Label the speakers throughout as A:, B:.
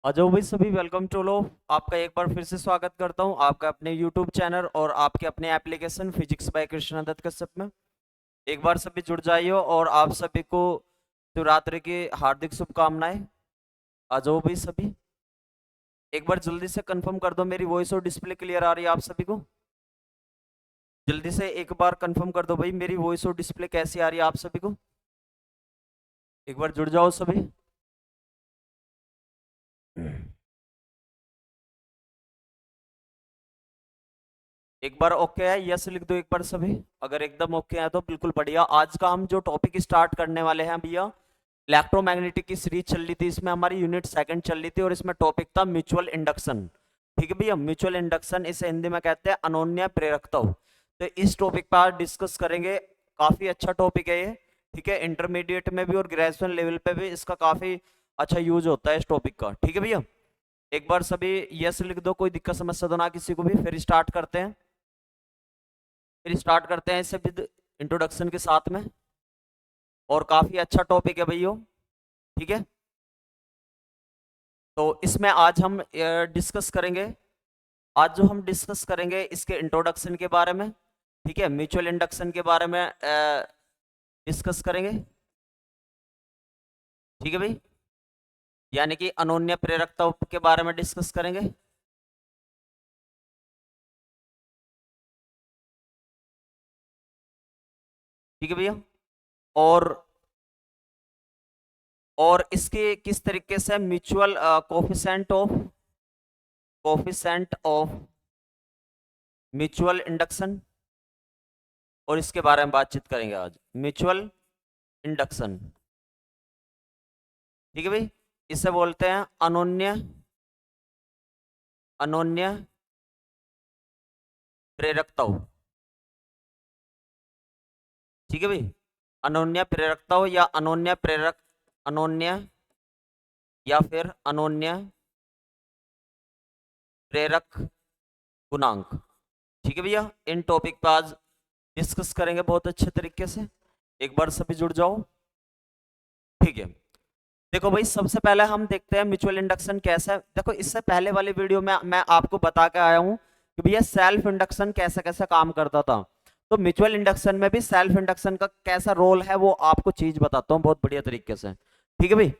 A: अजो भाई सभी वेलकम टू लो। आपका एक बार फिर से स्वागत करता हूं आपका अपने यूट्यूब चैनल और आपके अपने एप्लीकेशन फिजिक्स बाय कृष्णादत्त कश्यप में। एक बार सभी जुड़ जाइए और आप सभी को शिवरात्रि की हार्दिक शुभकामनाएं। अजो भाई सभी एक बार जल्दी से कंफर्म कर दो, मेरी वॉइस और डिस्प्ले क्लियर आ रही है आप सभी को? जल्दी से एक बार कंफर्म कर दो भाई, मेरी वॉइस और डिस्प्ले कैसी आ रही है आप सभी को? एक बार जुड़ जाओ सभी। एक बार ओके है यस लिख दो एक बार सभी। अगर एकदम ओके है तो बिल्कुल बढ़िया। आज का हम जो टॉपिक स्टार्ट करने वाले हैं भैया, इलेक्ट्रोमैग्नेटिक की सीरीज चल रही थी, इसमें हमारी यूनिट सेकंड चल रही थी और इसमें टॉपिक था म्यूचुअल इंडक्शन। ठीक है भैया, म्यूचुअल इंडक्शन इसे हिंदी में कहते हैं अनोन्य प्रेरकत्व। तो इस टॉपिक पर आज डिस्कस करेंगे। काफी अच्छा टॉपिक है ये। ठीक है, इंटरमीडिएट में भी और ग्रेजुएशन लेवल पे भी इसका काफी अच्छा यूज होता है इस टॉपिक का। ठीक है भैया, एक बार सभी यस लिख दो, कोई दिक्कत समस्या तो ना किसी को भी। फिर स्टार्ट करते हैं, फिर स्टार्ट करते हैं इसे विद इंट्रोडक्शन के साथ में। और काफी अच्छा टॉपिक है भैया। ठीक है, तो इसमें आज हम डिस्कस करेंगे। आज जो हम डिस्कस करेंगे इसके इंट्रोडक्शन के बारे में। ठीक है, म्यूचुअल इंडक्शन के बारे में डिस्कस करेंगे। ठीक है भाई, यानी कि अनोन्य प्रेरकत्व के बारे में डिस्कस करेंगे। ठीक है भैया, और इसके किस तरीके से mutual coefficient of mutual induction, और इसके बारे में बातचीत करेंगे आज, म्यूचुअल इंडक्शन। ठीक है भाई, इसे बोलते हैं अनोन्य अनोन्य प्रेरकत्व। ठीक है भाई, अनोन्य प्रेरकत्व या अनोन्य या फिर अनोन्य प्रेरक गुणांक। ठीक है भैया, इन टॉपिक पर आज डिस्कस करेंगे बहुत अच्छे तरीके से। एक बार सभी जुड़ जाओ। ठीक है, देखो भाई, सबसे पहले हम देखते हैं म्यूचुअल इंडक्शन कैसा है। देखो, इससे पहले वाली वीडियो में मैं आपको बता के आया हूं कि भैया सेल्फ इंडक्शन कैसे कैसे काम करता था। तो म्यूचुअल इंडक्शन में भी सेल्फ इंडक्शन का कैसा रोल है वो आपको चीज बताता हूँ बहुत बढ़िया तरीके से। ठीक है भाई,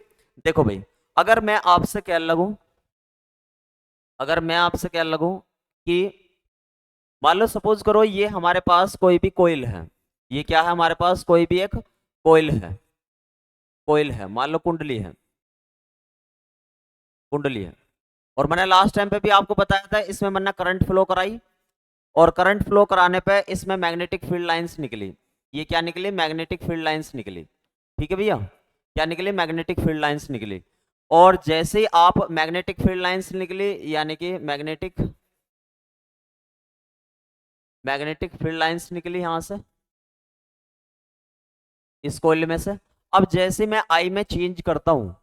A: देखो भाई, अगर मैं आपसे कहने लगूं अगर मैं आपसे कहने लगूं कि मान लो, सपोज करो ये हमारे पास कोई भी कोयल है। ये क्या है, हमारे पास कोई भी एक कोयल है। कोयल है, मान लो कुंडली है। कुंडली है, और मैंने लास्ट टाइम पे भी आपको बताया था, इसमें मैंने करंट फ्लो कराई, और करंट फ्लो कराने पे इसमें मैग्नेटिक फील्ड लाइंस निकली। ये क्या निकली, मैग्नेटिक फील्ड लाइंस निकली। ठीक है भैया, क्या निकली, मैग्नेटिक फील्ड लाइंस निकली। और जैसे ही आप मैग्नेटिक फील्ड लाइंस निकली, यानी कि मैग्नेटिक फील्ड लाइंस निकली यहां से, इस कॉइल में से। अब जैसे मैं आई में चेंज करता हूं,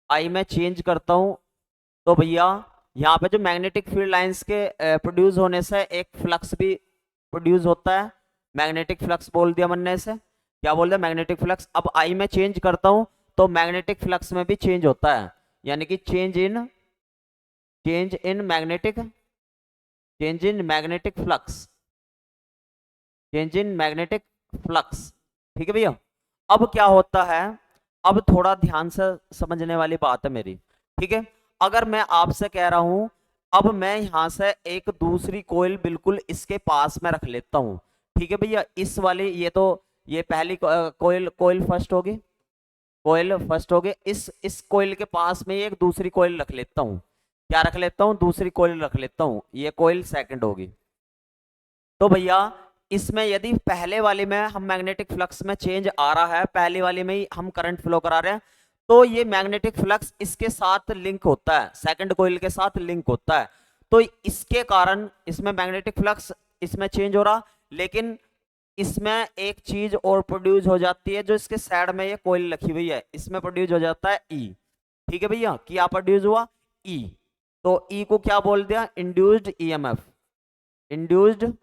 A: आई में चेंज करता हूं, तो भैया यहाँ पे जो मैग्नेटिक फील्ड लाइंस के प्रोड्यूस होने से एक फ्लक्स भी प्रोड्यूस होता है। मैग्नेटिक फ्लक्स बोल दिया मैंने इसे, क्या बोल दिया, मैग्नेटिक फ्लक्स। अब आई में चेंज करता हूं तो मैग्नेटिक फ्लक्स में भी चेंज होता है, यानी कि change in magnetic flux, change in magnetic flux. ठीक है भैया, अब क्या होता है, अब थोड़ा ध्यान से समझने वाली बात है मेरी। ठीक है, अगर मैं आपसे कह रहा हूं, अब मैं यहां से एक दूसरी कोयल बिल्कुल इसके पास में रख लेता हूं। ठीक है भैया, इस वाली, ये पहली कोयल कोयल फर्स्ट होगी, कोयल फर्स्ट होगी। इस कोयल के पास में एक दूसरी कोयल रख लेता हूं। क्या रख लेता हूं, दूसरी कोयल रख लेता हूं, ये कोयल सेकंड होगी। तो भैया, इसमें यदि पहले वाले में हम मैग्नेटिक फ्लक्स में चेंज आ रहा है, पहले वाले में ही हम करंट फ्लो करा रहे हैं, तो ये मैग्नेटिक फ्लक्स इसके साथ लिंक होता है, सेकंड कॉइल के साथ लिंक होता है। तो इसके कारण इसमें मैग्नेटिक फ्लक्स इसमें चेंज हो रहा, लेकिन इसमें एक चीज और प्रोड्यूस हो जाती है, जो इसके साइड में ये कॉइल रखी हुई है, इसमें प्रोड्यूस हो जाता है ई। ठीक है भैया, क्या प्रोड्यूस हुआ, ई। तो ई को क्या बोल दिया, induced EMF. Induced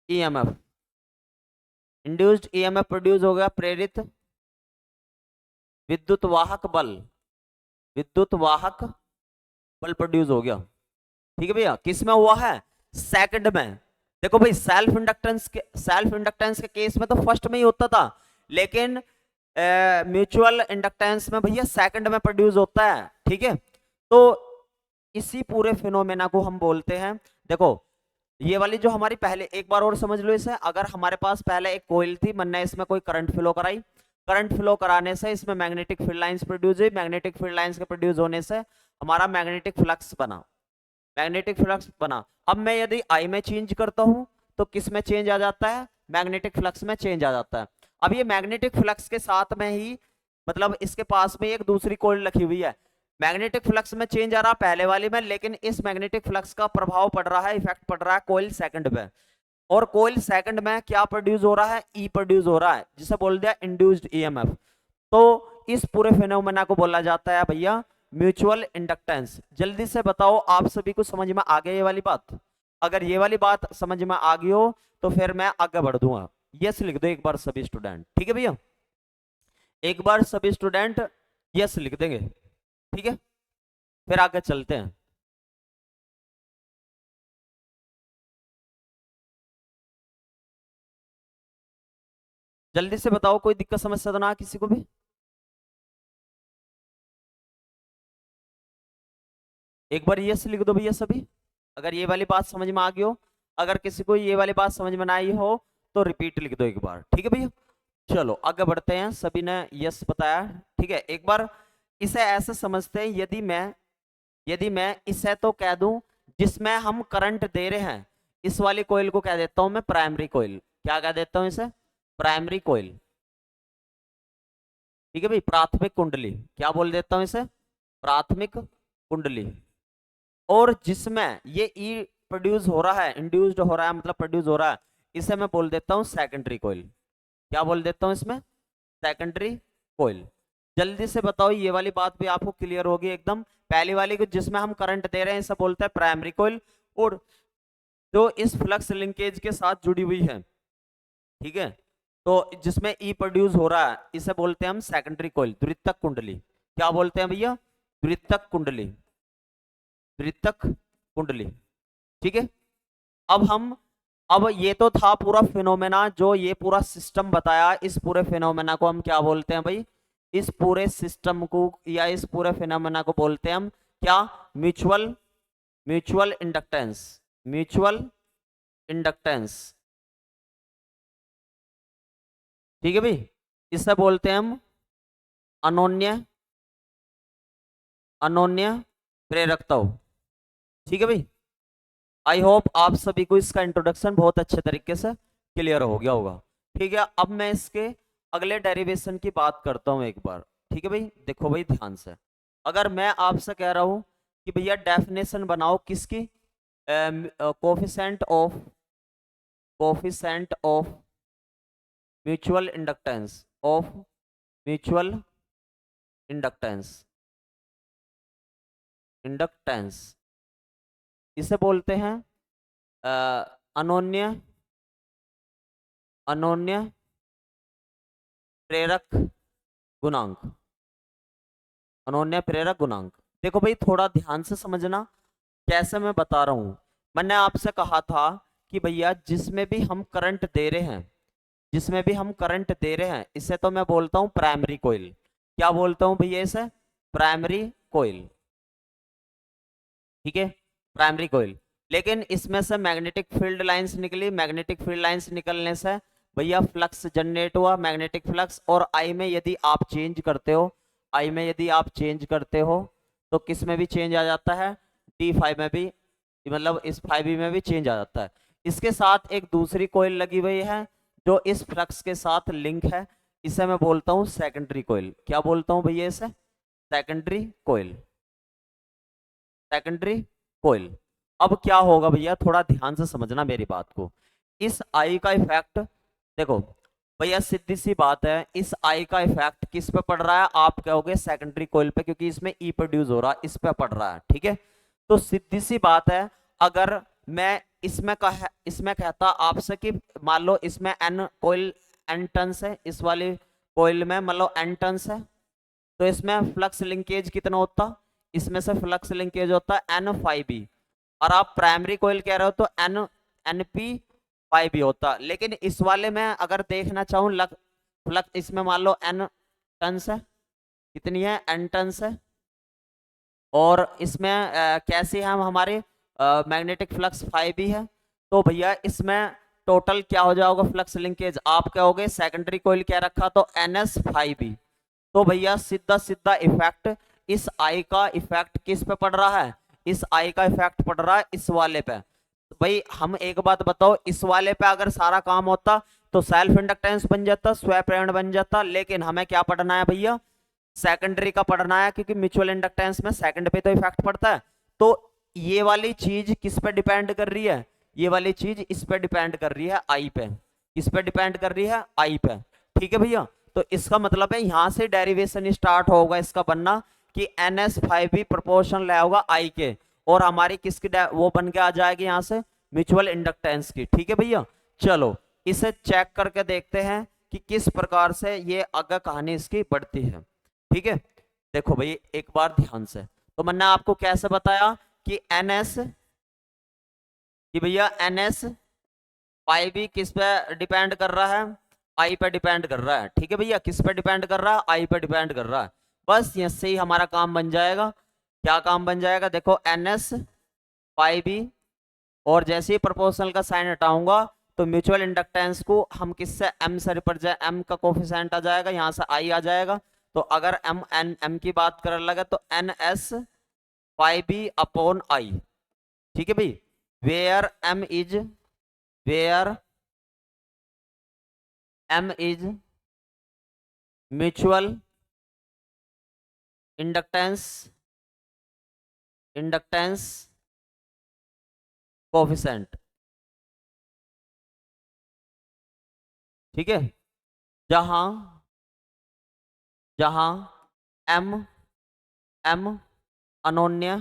A: EMF, induced EMF produce हो गया, प्रेरित विद्युत वाहक बल, विद्युत वाहक बल प्रोड्यूस हो गया। ठीक है भैया, किस में हुआ है? सेकंड में। देखो भाई, सेल्फ इंडक्टेंस के केस में तो फर्स्ट में ही होता था, लेकिन म्यूचुअल इंडक्टेंस में भैया सेकंड में प्रोड्यूस होता है। ठीक है, तो इसी पूरे फिनोमेना को हम बोलते हैं, देखो ये वाली जो हमारी पहले, एक बार और समझ लो इसे, अगर हमारे पास पहले एक कोयल थी, मैंने इसमें कोई करंट फ्लो कराई, करंट फ्लो कराने से इसमें मैग्नेटिक फील्ड लाइंस प्रोड्यूस हुई, मैग्नेटिक फील्ड लाइंस के प्रोड्यूस होने से हमारा मैग्नेटिक फ्लक्स बना, मैग्नेटिक फ्लक्स बना। अब मैं यदि आई में चेंज करता हूं तो किस में चेंज आ जाता है? मैग्नेटिक फ्लक्स में चेंज आ जाता है। अब ये मैग्नेटिक फ्लक्स के साथ में ही, मतलब इसके पास में एक दूसरी कॉइल रखी हुई है, मैग्नेटिक फ्लक्स में चेंज आ रहा पहले वाली में, लेकिन इस मैग्नेटिक फ्लक्स का प्रभाव पड़ रहा है, इफेक्ट पड़ रहा है कॉइल सेकंड में, और कॉइल सेकंड में क्या प्रोड्यूस हो रहा है? ई प्रोड्यूस हो रहा है, जिसे बोल दिया इंड्यूस्ड ईएमएफ। तो इस पूरे फिनोमेना को बोला जाता है भैया म्यूचुअल इंडक्टेंस। जल्दी से बताओ, आप सभी को समझ में आ गई ये वाली बात? अगर ये वाली बात समझ में आ गई हो तो फिर मैं आगे बढ़ दूंगा। यस लिख दो एक बार सभी स्टूडेंट। ठीक है भैया, एक बार सभी स्टूडेंट यस लिख देंगे। ठीक है, फिर आगे चलते हैं। जल्दी से बताओ, कोई दिक्कत समस्या तो ना किसी को भी? एक बार यस लिख दो भैया सभी, अगर ये वाली बात समझ में आ गई हो। अगर किसी को ये वाली बात समझ में ना आई हो तो रिपीट लिख दो एक बार। ठीक है भैया, चलो आगे बढ़ते हैं। सभी ने यस बताया, ठीक है। एक बार इसे ऐसे समझते हैं, यदि मैं इसे तो कह दूं जिसमें हम करंट दे रहे हैं, इस वाली कोयल को कह देता हूं मैं प्राइमरी कोयल। क्या कह देता हूं इसे? Primary coil. ठीक है भाई, प्राथमिक कुंडली, क्या बोल देता हूं इसे? प्राथमिक कुंडली। और जिसमें ये ई प्रोड्यूस हो रहा है, इंड्यूस्ड हो रहा है, मतलब प्रोड्यूस हो रहा है, इसे मैं बोल देता हूं सेकेंडरी कोयल। क्या बोल देता हूं इसमें? Secondary coil. जल्दी से बताओ, ये वाली बात भी आपको क्लियर होगी एकदम। पहली वाली को जिसमें हम करंट दे रहे हैं इसे बोलते हैं प्राइमरी कोयल, और जो इस फ्लक्स लिंकेज के साथ जुड़ी हुई है, ठीक है, तो जिसमें ई प्रोड्यूस हो रहा है, इसे बोलते हैं हम सेकेंडरी कोयल, द्वितीयक कुंडली। क्या बोलते हैं भैया? द्वितीयक कुंडली, द्वितीयक कुंडली। ठीक है, अब ये तो था पूरा फिनोमेना, जो ये पूरा सिस्टम बताया, इस पूरे फिनोमेना को हम क्या बोलते हैं भाई? इस पूरे सिस्टम को या इस पूरे फिनोमेना को बोलते हैं हम क्या? Mutual mutual inductance, mutual inductance. ठीक है भाई, इसे बोलते हैं हम अनोन्य अनोन्य प्रेरकता। ठीक है भाई, आई होप आप सभी को इसका इंट्रोडक्शन बहुत अच्छे तरीके से क्लियर हो गया होगा। ठीक है, अब मैं इसके अगले डेरिवेशन की बात करता हूं एक बार। ठीक है भाई, देखो भाई ध्यान से, अगर मैं आपसे कह रहा हूं कि भैया डेफिनेशन बनाओ किसकी? Coefficient of mutual inductance, of mutual inductance, inductance. इसे बोलते हैं अनोन्य अनोन्य प्रेरक गुणांक, अनोन्य प्रेरक गुणांक। देखो भाई, थोड़ा ध्यान से समझना कैसे मैं बता रहा हूं। मैंने आपसे कहा था कि भैया जिसमें भी हम करंट दे रहे हैं, जिसमें भी हम करंट दे रहे हैं, इसे तो मैं बोलता हूं प्राइमरी कोइल। क्या बोलता हूं भैया इसे? Primary coil. ठीक है, प्राइमरी कोइल। लेकिन इसमें से मैग्नेटिक फील्ड लाइंस निकली, मैग्नेटिक फील्ड लाइंस निकलने से भैया फ्लक्स जनरेट हुआ, मैग्नेटिक फ्लक्स। और आई में यदि आप चेंज करते हो, आई में यदि आप चेंज करते हो तो किस में भी चेंज आ जाता है? D5 में भी, मतलब इस 5E में भी चेंज आ जाता है। इसके साथ एक दूसरी कोइल लगी हुई है जो इस फ्लक्स के साथ लिंक है, इसे मैं बोलता हूं सेकेंडरी कोइल। क्या बोलता हूं भैया इसे? Secondary coil, secondary coil. अब क्या होगा भैया, थोड़ा ध्यान से समझना मेरी बात को। इस आई का इफेक्ट, देखो भैया सीधी सी बात है, इस आई का इफेक्ट किस पे पड़ रहा है? आप कहोगे सेकेंडरी कोइल पे, क्योंकि इसमें ई प्रोड्यूस हो रहा है, इस पे पड़ रहा है। ठीक है, तो सीधी सी बात है, अगर मैं इसमें कहता आपसे कि मान लो इसमें एन कोइल, एन टर्न्स है, इस वाली कोइल में मान लो एन टर्न्स है, तो इसमें फ्लक्स लिंकेज कितना होता? इसमें से फ्लक्स लिंकेज होता है N5B, और आप प्राइमरी कोयल कह रहे हो तो NP5B होता। लेकिन इस वाले में अगर देखना चाहूँ फ्लक्स, इसमें मान लो N टन्स है, कितनी है, N टन्स है, और इसमें कैसे हम हमारे मैग्नेटिक फ्लक्स 5B है, तो भैया इसमें टोटल क्या हो जाएगा फ्लक्स लिंकेज, आप कहोगे सेकेंडरी कोयल क्या रखा तो NS5B। तो भैया सीधा सीधा इफेक्ट इस आई का इफेक्ट किस पे पड़ रहा है, इस आई का इफेक्ट पड़ रहा है इस वाले पे। तो भाई हम एक बात बताओ, इस वाले पे अगर सारा काम होता तो सेल्फ इंडक्टेंस बन जाता, स्वयं प्रेरण बन जाता, लेकिन हमें क्या पढ़ना है भैया, सेकेंडरी का पढ़ना है, क्योंकि म्यूचुअल इंडक्टेंस में सेकंड पे तो इफेक्ट पड़ता है। तो ये वाली चीज किस पे डिपेंड कर रही है, ये वाली चीज इस पे डिपेंड कर रही है आई पे, किस पे डिपेंड कर रही है, आई पे। ठीक है भैया, तो इसका मतलब है यहां से डेरिवेशन स्टार्ट होगा इसका बनना कि NS5B प्रोपोर्शन ले होगा आई के, और हमारी किसकी वो बन के आ जाएगी यहां से म्यूचुअल इंडक्टेंस की। ठीक है भैया, चलो इसे चेक करके देखते हैं कि किस प्रकार से ये आगे कहानी इसकी बढ़ती है। ठीक है, देखो भाई एक बार ध्यान से, तो मैंने आपको कैसे बताया कि भैया NS5B किस पे डिपेंड कर रहा है, आई पे डिपेंड कर रहा है। ठीक है भैया, किस पे डिपेंड कर रहा है, आई पे डिपेंड कर रहा है। बस इससे ही हमारा काम बन जाएगा। क्या काम बन जाएगा, देखो NS5B, और जैसे ही प्रोपोर्शनल का साइन हटाऊंगा तो म्यूचुअल इंडक्टेंस को हम किससे M से रिप्रेजेंट, M का कोफिशिएंट आ जाएगा, यहाँ से I आ जाएगा। तो अगर M की बात करने लगे तो NS5B अपॉन I। ठीक है भाई, where M is mutual inductance coefficient. ठीक है, जहां M अनोन्य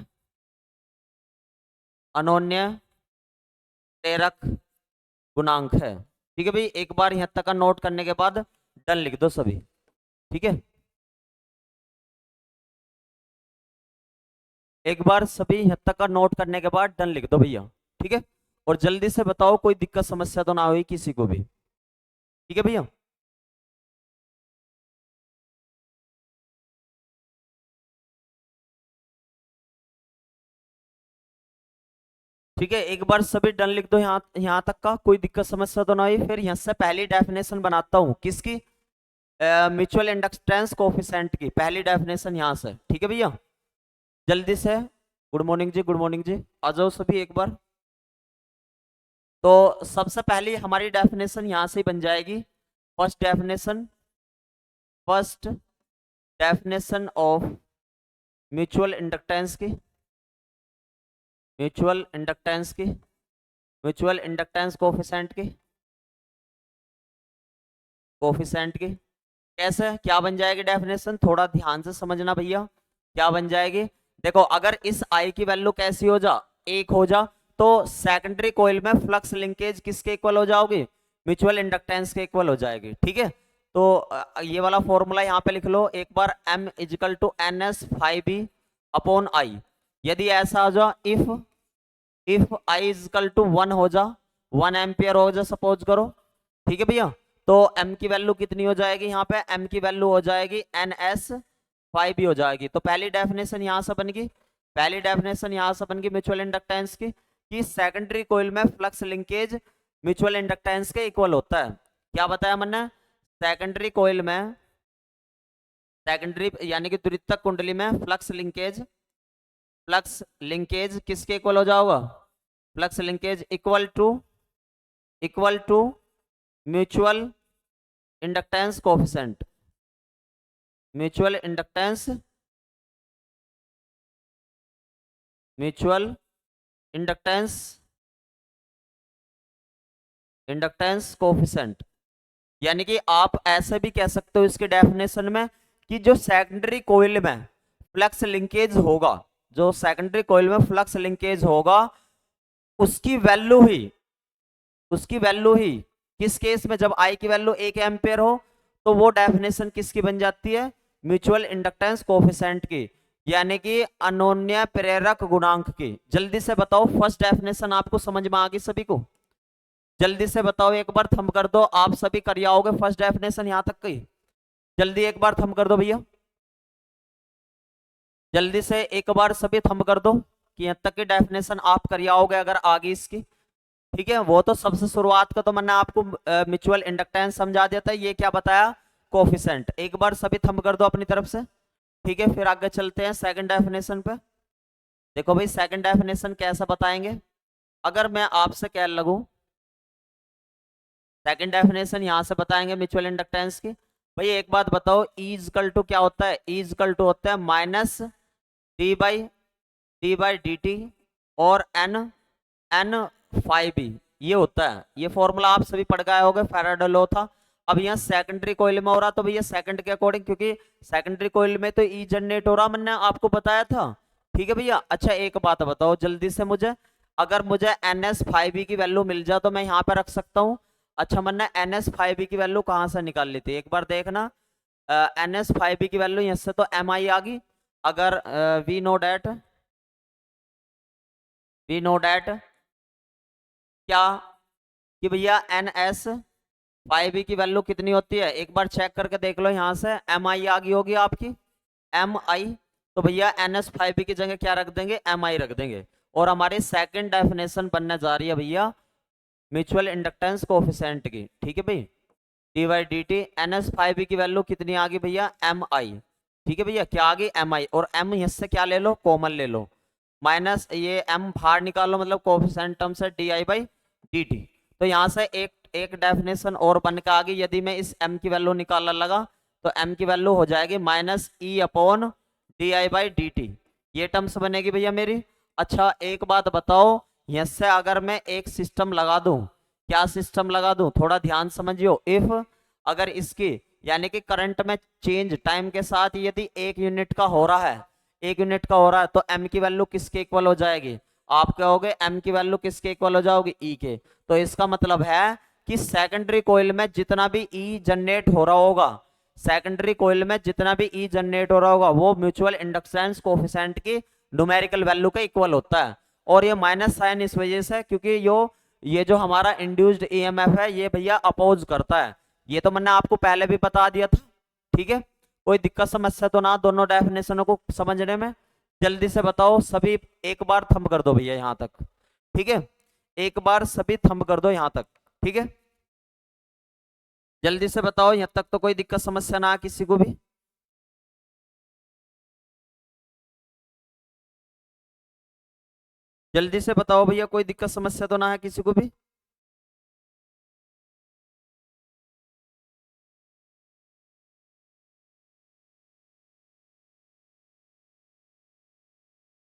A: प्रेरक गुणांक है। ठीक है भाई, एक बार यहां तक का नोट करने के बाद डन लिख दो सभी। ठीक है, एक बार सभी यहां तक का नोट करने के बाद डन लिख दो भैया। ठीक है, और जल्दी से बताओ कोई दिक्कत समस्या तो ना हुई किसी को भी। ठीक है भैया, ठीक है, एक बार सभी डन लिख दो, यहाँ तक का कोई दिक्कत समस्या तो ना हुई। फिर यहाँ से पहली डेफिनेशन बनाता हूँ, किसकी, म्यूचुअल इंडक्टेंस कोफिशिएंट की पहली डेफिनेशन यहाँ से। ठीक है भैया, जल्दी से, गुड मॉर्निंग जी, गुड मॉर्निंग जी, आ जाओ सभी एक बार। तो सबसे पहली हमारी डेफिनेशन यहाँ से ही बन जाएगी। First definition of mutual inductance की, म्यूचुअल इंडक्टेंस कोफिशिएंट की कैसे, क्या बन जाएगी डेफिनेशन, थोड़ा ध्यान से समझना भैया। क्या बन जाएगी, देखो अगर इस आई की वैल्यू कैसी हो जा, 1 हो जा, तो सेकेंडरी कोयल में फ्लक्स लिंकेज किसके इक्वल हो जाओगी, म्यूचुअल इंडक्टेंस के इक्वल हो जाएगी। ठीक है, तो ये वाला फॉर्मूला यहाँ पे लिख लो एक बार, M equal to NS5B upon I। यदि ऐसा हो जा, इफ I इजिकल टू 1 हो जा, 1 एम्पियर हो जा सपोज करो। ठीक है भैया, तो M की वैल्यू कितनी हो जाएगी, यहाँ पे M की वैल्यू हो जाएगी NS5B हो जाएगी। तो पहली डेफिनेशन यहाँ से बन गई, म्यूचुअल इंडक्टेंस की, कि सेकेंडरी कोयल में फ्लक्स लिंकेज म्यूचुअल इंडक्टेंस के इक्वल होता है। क्या बताया मैंने, सेकेंडरी कोयल में, सेकेंडरी यानी कि द्वितीयक कुंडली में फ्लक्स लिंकेज किसके इक्वल हो जाएगा, flux linkage equal to mutual inductance coefficient, mutual inductance coefficient. यानी कि आप ऐसे भी कह सकते हो इसके डेफिनेशन में कि जो सेकेंडरी कोयल में फ्लक्स लिंकेज होगा, जो सेकेंडरी कोयल में फ्लक्स लिंकेज होगा, उसकी वैल्यू ही किस केस में, जब आई की वैल्यू 1 एम्पियर हो, तो वो डेफिनेशन किसकी बन जाती है, म्यूचुअल इंडक्टेंस कोफिशिएंट की। यानी कि अनोन्य प्रेरक गुणांक की। जल्दी से बताओ, फर्स्ट डेफिनेशन आपको समझ में आ गई सभी को? जल्दी से बताओ, एक बार थंब कर दो, आप सभी कर आओगे फर्स्ट डेफिनेशन यहां तक की। जल्दी एक बार थंब कर दो भैया, जल्दी से एक बार सभी थंब कर दो कि यहाँ तक की डेफिनेशन आप कर आओगे अगर आगे इसकी। ठीक है, वो तो सबसे शुरुआत का तो मैंने आपको म्यूचुअल इंडक्टेंस समझा दिया था, ये क्या बताया, कोफिशिएंट। एक बार सभी थंब कर दो अपनी तरफ से। ठीक है, फिर आगे चलते हैं सेकंड डेफिनेशन पे। देखो भाई, सेकंड डेफिनेशन कैसा बताएंगे, अगर मैं आपसे कह लगूं सेकंड डेफिनेशन यहां से बताएंगे म्यूचुअल इंडक्टेंस की। भाई एक बात बताओ, ई इजकल टू क्या होता है, ई इजकल टू होता है minus D by D T और एन एन फाइव बी, ये होता है। ये फॉर्मूला आप सभी पढ़ गए होंगे, फैराडे लॉ था। अब यहाँ सेकेंडरी कोइल में हो रहा, तो भैया सेकंड के अकॉर्डिंग, क्योंकि सेकेंडरी कोइल में तो ई जनरेट हो रहा, मैंने आपको बताया था। ठीक है भैया, अच्छा एक बात बताओ जल्दी से मुझे, अगर मुझे एन एस फाइव बी की वैल्यू मिल जाए तो मैं यहाँ पे रख सकता हूँ। अच्छा, मैंने एन एस फाइव बी की वैल्यू कहाँ से निकाल ली थी, एक बार देखना। एन एस फाइव बी की वैल्यू यहाँ से तो एम आई आ गई। अगर वी नो डैट क्या कि भैया एन एस फाइव बी की वैल्यू कितनी होती है, एक बार चेक करके देख लो। यहाँ से एम आई आ गई होगी आपकी, एम आई। तो भैया एन एस फाइव बी की जगह क्या रख देंगे, एम आई रख देंगे। और हमारी सेकंड डेफिनेशन बनने जा रही है भैया म्यूचुअल इंडक्टेंस कोफिशिएंट की। ठीक है भाई, D Y D T, N S five B की वैल्यू कितनी आ गई भैया, एम आई। ठीक है भैया, क्या आ गई, एम आई। और एम यहाँ से क्या ले लो, कॉमन ले लो, माइनस ये एम बाहर निकाल लो, मतलब कोफिशिएंट टर्म से D I by D T. तो यहाँ से एक एक डेफिनेशन और बन के आ गई। यदि मैं इस एम की वैल्यू निकालने लगा तो एम की वैल्यू हो जाएगी minus E upon D I by D T, ये टर्म्स बनेगी भैया मेरी। अच्छा एक बात बताओ, यहाँ से अगर मैं एक सिस्टम लगा दूं, क्या सिस्टम लगा दूं, थोड़ा ध्यान समझियो। इफ अगर इसकी यानी कि करंट में चेंज टाइम के साथ यदि 1 यूनिट का हो रहा है, 1 यूनिट का हो रहा है, तो एम की वैल्यू किसके इक्वल हो जाएगी, आप कहोगे एम की वैल्यू किसके इक्वल हो जाओगी, ई के। तो इसका मतलब है कि सेकेंडरी कोइल में जितना भी ई जनरेट हो रहा होगा, सेकेंडरी कोइल में जितना भी ई जनरेट हो रहा होगा, वो म्यूचुअल इंडक्टेंस कोफिशिएंट की न्यूमेरिकल वैल्यू के इक्वल होता है। और ये माइनस साइन इस वजह से, क्योंकि ये जो हमारा इंड्यूस्ड ईएमएफ है, ये भैया अपोज करता है। ये तो मैंने आपको पहले भी बता दिया था। ठीक है, कोई दिक्कत समस्या तो ना दोनों डेफिनेशनों को समझने में? जल्दी से बताओ सभी, एक बार थंब कर दो भैया यहां तक। ठीक है, एक बार सभी थंब कर दो यहां तक। ठीक है, जल्दी से बताओ, यहां तक तो कोई दिक्कत समस्या ना किसी को भी? जल्दी से बताओ भैया, कोई दिक्कत समस्या तो ना है किसी को भी?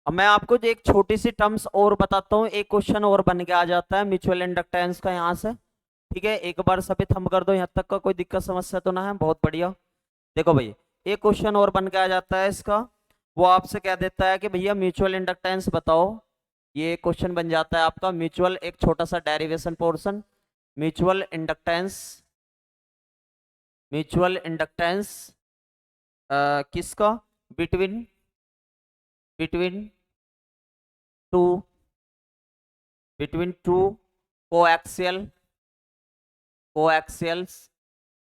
A: अब मैं आपको जो एक छोटी सी टर्म्स और बताता हूँ, एक क्वेश्चन और बन के आ जाता है म्यूचुअल इंडक्टेंस का यहाँ से। ठीक है, एक बार सभी थंब कर दो यहाँ तक का, कोई दिक्कत समस्या तो ना है? बहुत बढ़िया। देखो भाई, एक क्वेश्चन और बन के आ जाता है इसका। वो आपसे कह देता है कि भैया म्यूचुअल इंडक्टेंस बताओ। ये क्वेश्चन बन जाता है आपका म्यूचुअल, एक छोटा सा derivation portion, mutual inductance, mutual inductance किसका, between between two between two coaxial coaxials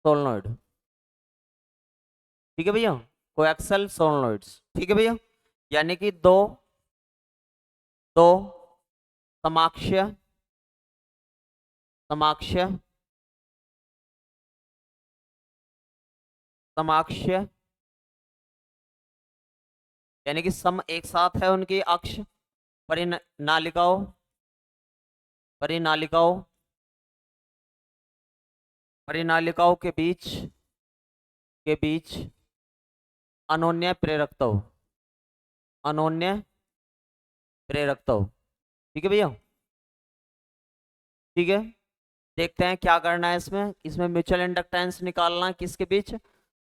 A: solenoid. ठीक है भैया, कोएक्सियल सोलेनोइड्स। ठीक है भैया, यानी कि दो दो समाक्षीय समाक्षीय समाक्षीय यानी कि सम एक साथ है उनकी अक्ष, परिनालिकाओं परिनालिकाओं परिनालिकाओं के बीच अनोन्य प्रेरकता हो, अनोन्य प्रेरकता हो। ठीक है भैया, ठीक है। देखते हैं क्या करना है इसमें। इसमें म्यूचुअल इंडक्टेंस निकालना है किसके बीच,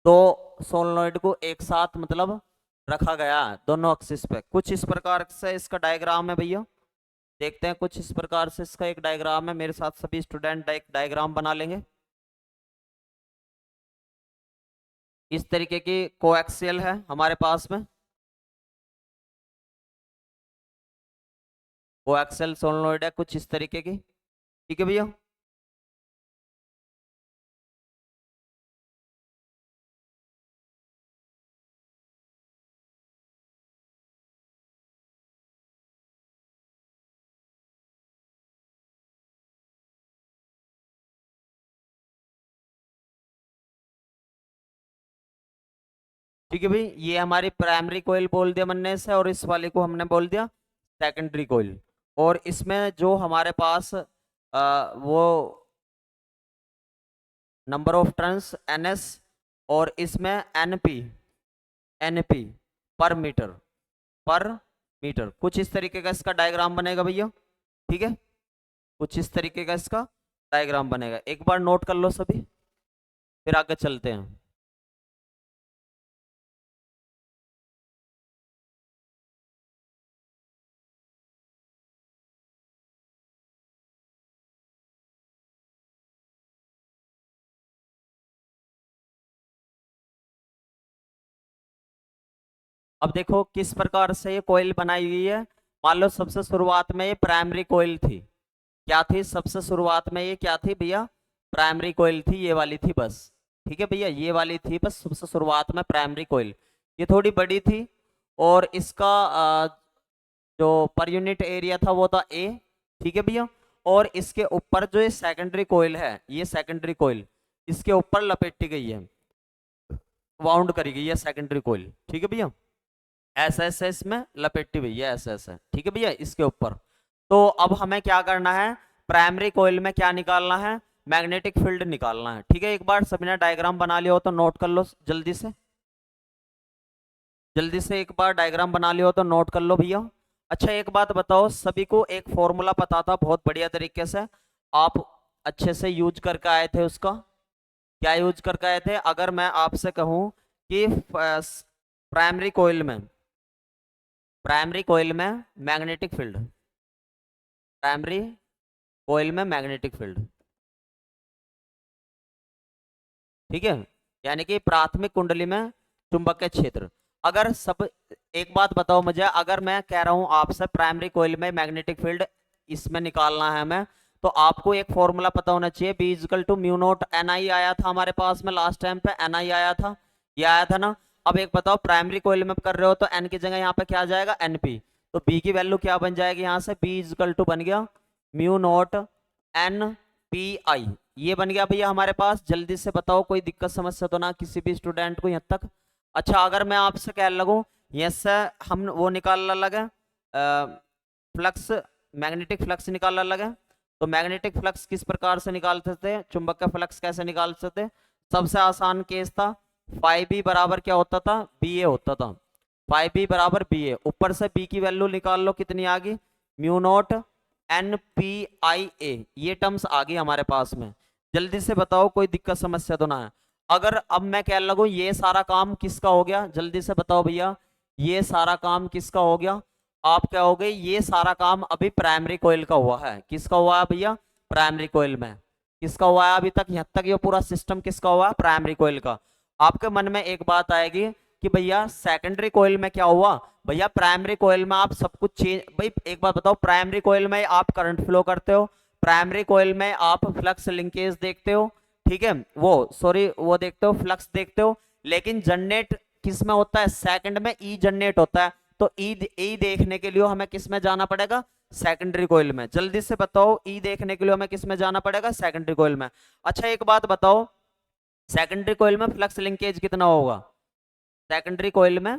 A: दो सोलेनोइड को एक साथ मतलब रखा गया है दोनों एक्सिस पे। कुछ इस प्रकार से इसका डायग्राम है भैया, देखते हैं। कुछ इस प्रकार से इसका एक डायग्राम है, मेरे साथ सभी स्टूडेंट एक डायग्राम बना लेंगे। इस तरीके की कोएक्सियल है हमारे पास में। वो एक्सेल सोलनॉइड है कुछ इस तरीके की, ठीक है भैया। ठीक है भाई, ये हमारी प्राइमरी कोयल बोल दिया हमने से, और इस वाले को हमने बोल दिया सेकेंडरी कोयल। और इसमें जो हमारे पास वो नंबर ऑफ टर्न्स NS, और इसमें NP पर मीटर, पर मीटर, कुछ इस तरीके का इसका डायग्राम बनेगा भैया, ठीक है। कुछ इस तरीके का इसका डायग्राम बनेगा, एक बार नोट कर लो सभी, फिर आगे चलते हैं। अब देखो किस प्रकार से ये कोयल बनाई हुई है। मान लो सबसे शुरुआत में ये प्राइमरी कोयल थी, क्या थी सबसे शुरुआत में, ये क्या थी भैया, प्राइमरी कोयल थी, ये वाली थी बस, ठीक है भैया, ये वाली थी बस सबसे शुरुआत में प्राइमरी कोयल। ये थोड़ी बड़ी थी, और इसका जो पर यूनिट एरिया था वो था A, ठीक है भैया। और इसके ऊपर जो ये सेकेंडरी कोयल है, ये सेकेंडरी कोयल इसके ऊपर लपेटी गई है, वाउंड करी गई है सेकेंडरी कोयल, ठीक है भैया। ऐसा ऐसा इसमें लपेटी हुई है, ऐसा ऐसा, ठीक है भैया, इसके ऊपर। तो अब हमें क्या करना है, प्राइमरी कोयल में क्या निकालना है, मैग्नेटिक फील्ड निकालना है, ठीक है। एक बार सभी ने डायग्राम बना लिया हो तो नोट कर लो जल्दी से, जल्दी से एक बार डायग्राम बना लिया हो तो नोट कर लो भैया। अच्छा एक बात बताओ, सभी को एक फॉर्मूला पता था बहुत बढ़िया तरीके से, आप अच्छे से यूज करके आए थे उसका, क्या यूज करके आए थे। अगर मैं आपसे कहूं कि प्राइमरी कोयल में, प्राइमरी कोयल में मैग्नेटिक फील्ड, प्राइमरी कोयल में मैग्नेटिक फील्ड, ठीक है, यानी कि प्राथमिक कुंडली में चुंबकीय क्षेत्र। अगर सब, एक बात बताओ मुझे, अगर मैं कह रहा हूं आपसे प्राइमरी कोयल में मैग्नेटिक फील्ड इसमें निकालना है हमें, तो आपको एक फॉर्मूला पता होना चाहिए, B equal to mu naught NI आया था हमारे पास में लास्ट टाइम पे, NI आया था, ये आया था ना। अब एक बताओ प्राइमरी कोयल में कर रहे हो तो N की जगह यहाँ पे क्या आ जाएगा, NP, तो B की वैल्यू क्या बन जाएगी यहाँ से, B इजकल टू बन गया म्यू नोट NPI, ये बन गया भैया हमारे पास। जल्दी से बताओ कोई दिक्कत समस्या तो ना किसी भी स्टूडेंट को यहाँ तक। अच्छा अगर मैं आपसे कह लगूं यस हम वो निकालने लगे फ्लक्स, मैग्नेटिक फ्लक्स निकालने लगे, तो मैग्नेटिक फ्लक्स किस प्रकार से निकालते थे, चुंबकीय फ्लक्स कैसे निकालते थे। सबसे आसान केस था, फाइव बी बराबर क्या होता था, BA होता था, फाइव बी बराबर BA, ऊपर से B की वैल्यू निकाल लो कितनी आ गई, म्यू नोट NPIA, ये टर्म्स आ गई हमारे पास में। जल्दी से बताओ कोई दिक्कत समस्या तो ना है। अगर अब मैं कह लगूं ये सारा काम किसका हो गया, जल्दी से बताओ भैया, ये सारा काम किसका हो गया, आप क्या हो गए, ये सारा काम अभी प्राइमरी कोयल का हुआ है, किसका हुआ है भैया, प्राइमरी कोयल में, किसका हुआ है अभी तक, यहाँ तक ये पूरा सिस्टम किसका हुआ है, प्राइमरी कोयल का। आपके मन में एक बात आएगी कि भैया सेकेंडरी कोयल में क्या हुआ, भैया प्राइमरी कोयल में आप सब कुछ चेंज, भाई एक बात बताओ, प्राइमरी कोयल में आप करंट फ्लो करते हो, प्राइमरी कोयल में आप फ्लक्स लिंकेज देखते हो, ठीक है, वो सॉरी वो देखते हो, फ्लक्स देखते हो, लेकिन जनरेट किस में होता है, सेकंड में ई जनरेट होता है, तो ई देखने के लिए हमें किस में जाना पड़ेगा, सेकेंडरी कोयल में। जल्दी से बताओ ई देखने के लिए हमें किस में जाना पड़ेगा, सेकेंडरी कोयल में। अच्छा एक बात बताओ, सेकेंडरी कोयल में फ्लक्स लिंकेज कितना होगा, सेकेंडरी कोयल में,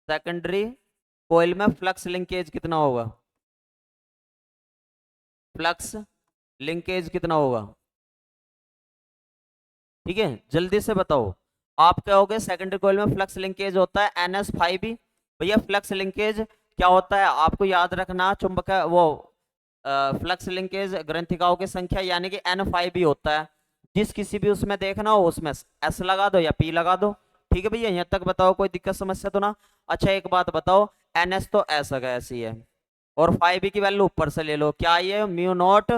A: सेकेंडरी कोयल में फ्लक्स लिंकेज कितना होगा, फ्लक्स लिंकेज कितना होगा, ठीक है, जल्दी से बताओ। आप क्या होगे, सेकेंडरी कोयल में फ्लक्स लिंकेज होता है NS5B, भैया फ्लक्स लिंकेज क्या होता है आपको याद रखना, चुंबक वो फ्लक्स लिंकेज ग्रंथिकाओं की संख्या यानी कि N5B होता है, जिस किसी भी उसमें देखना हो उसमें S लगा दो या P लगा दो, ठीक है भैया, यहाँ तक बताओ कोई दिक्कत समस्या तो ना। अच्छा एक बात बताओ, NS तो ऐसा का ऐसी है, और 5B की वैल्यू ऊपर से ले लो, क्या ये म्यू नॉट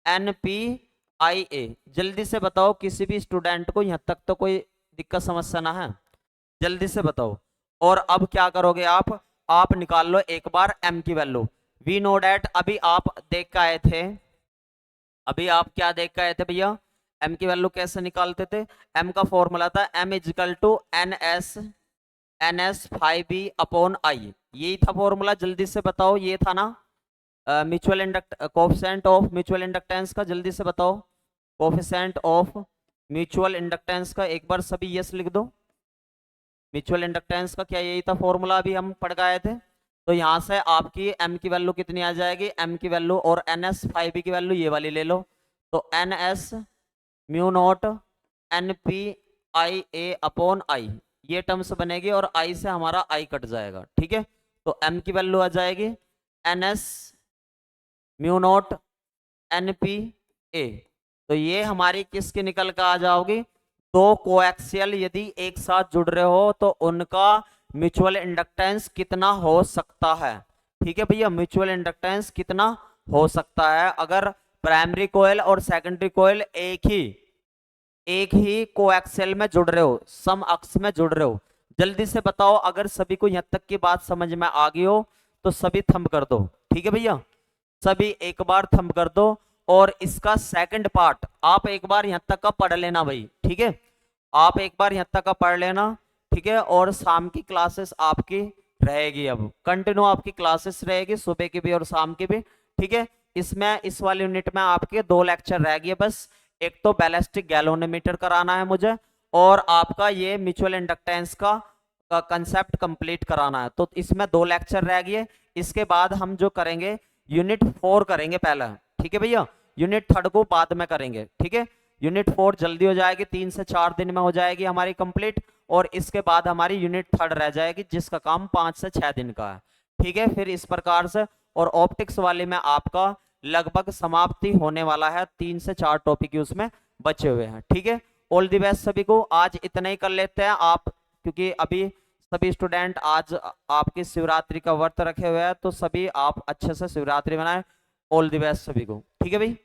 A: NPIA, जल्दी से बताओ किसी भी स्टूडेंट को यहाँ तक तो कोई दिक्कत समस्या ना है, जल्दी से बताओ। और अब क्या करोगे आप, आप निकाल लो एक बार m की वैल्यू। वी नो डैट, अभी आप देख के आए थे, अभी आप क्या देख के आए थे भैया, m की वैल्यू कैसे निकालते थे। m का फॉर्मूला था m equal to NS 5b upon I, यही था फॉर्मूला। जल्दी से बताओ, ये था ना mutual induct coefficient of mutual inductance का, जल्दी से बताओ कोफिशिएंट ऑफ म्यूचुअल इंडक्टेंस का, एक बार सभी यस लिख दो। म्यूचुअल इंडक्टेंस का क्या यही था फॉर्मूला, अभी हम पढ़ गए थे। तो यहाँ से आपकी m की वैल्यू कितनी आ जाएगी, m की वैल्यू और NS 5b की वैल्यू ये वाली ले लो। तो NS mu naught NP I A upon I, ये टर्म्स बनेगी और i से हमारा i कट जाएगा, ठीक है। तो m की वैल्यू आ जाएगी NS म्यू नॉट NP ए। तो ये हमारी किसकी निकल कर आ जाओगी, दो कोएक्सियल यदि एक साथ जुड़ रहे हो तो उनका म्यूचुअल इंडक्टेंस कितना हो सकता है। ठीक है भैया, म्यूचुअल इंडक्टेंस कितना हो सकता है अगर प्राइमरी कोयल और सेकेंडरी कोयल एक ही कोएक्सियल में जुड़ रहे हो, सम अक्ष में जुड़ रहे हो। जल्दी से बताओ, अगर सभी को यहां तक की बात समझ में आ गई हो तो सभी थंब कर दो, ठीक है भैया, सभी एक बार थंब कर दो। और इसका सेकंड पार्ट आप एक बार यहां तक का पढ़ लेना भाई, ठीक है, आप एक बार यहां तक का पढ़ लेना, ठीक है। और शाम की क्लासेस आपकी रहेगी, अब कंटिन्यू आपकी क्लासेस रहेगी, सुबह की भी और शाम की भी, ठीक है। इसमें इस वाली यूनिट में आपके 2 लेक्चर रह गए बस। एक तो बैलिस्टिक गैल्वेनोमीटर कराना है मुझे, और आपका ये म्यूचुअल इंडक्टेंस का कंसेप्ट कंप्लीट कराना है। तो इसमें 2 लेक्चर रह गए। इसके बाद हम जो करेंगे यूनिट 4 करेंगे पहले, ठीक है भैया, यूनिट 3 को बाद में करेंगे, ठीक है। यूनिट 4 जल्दी हो जाएगी, 3 से 4 दिन में हो जाएगी हमारी कंप्लीट, और इसके बाद हमारी यूनिट 3 रह जाएगी जिसका काम 5 से 6 दिन का है, ठीक है। फिर इस प्रकार से, और ऑप्टिक्स वाले में आपका लगभग समाप्ति होने वाला है, 3 से 4 टॉपिक उसमें बचे हुए हैं, ठीक है। ऑल दी बेस्ट सभी को, आज इतना ही कर लेते हैं आप, क्योंकि अभी सभी स्टूडेंट आज आपकी शिवरात्रि का व्रत रखे हुए हैं, तो सभी आप अच्छे से शिवरात्रि मनाएं। ऑल दी बेस्ट सभी को, ठीक है भाई।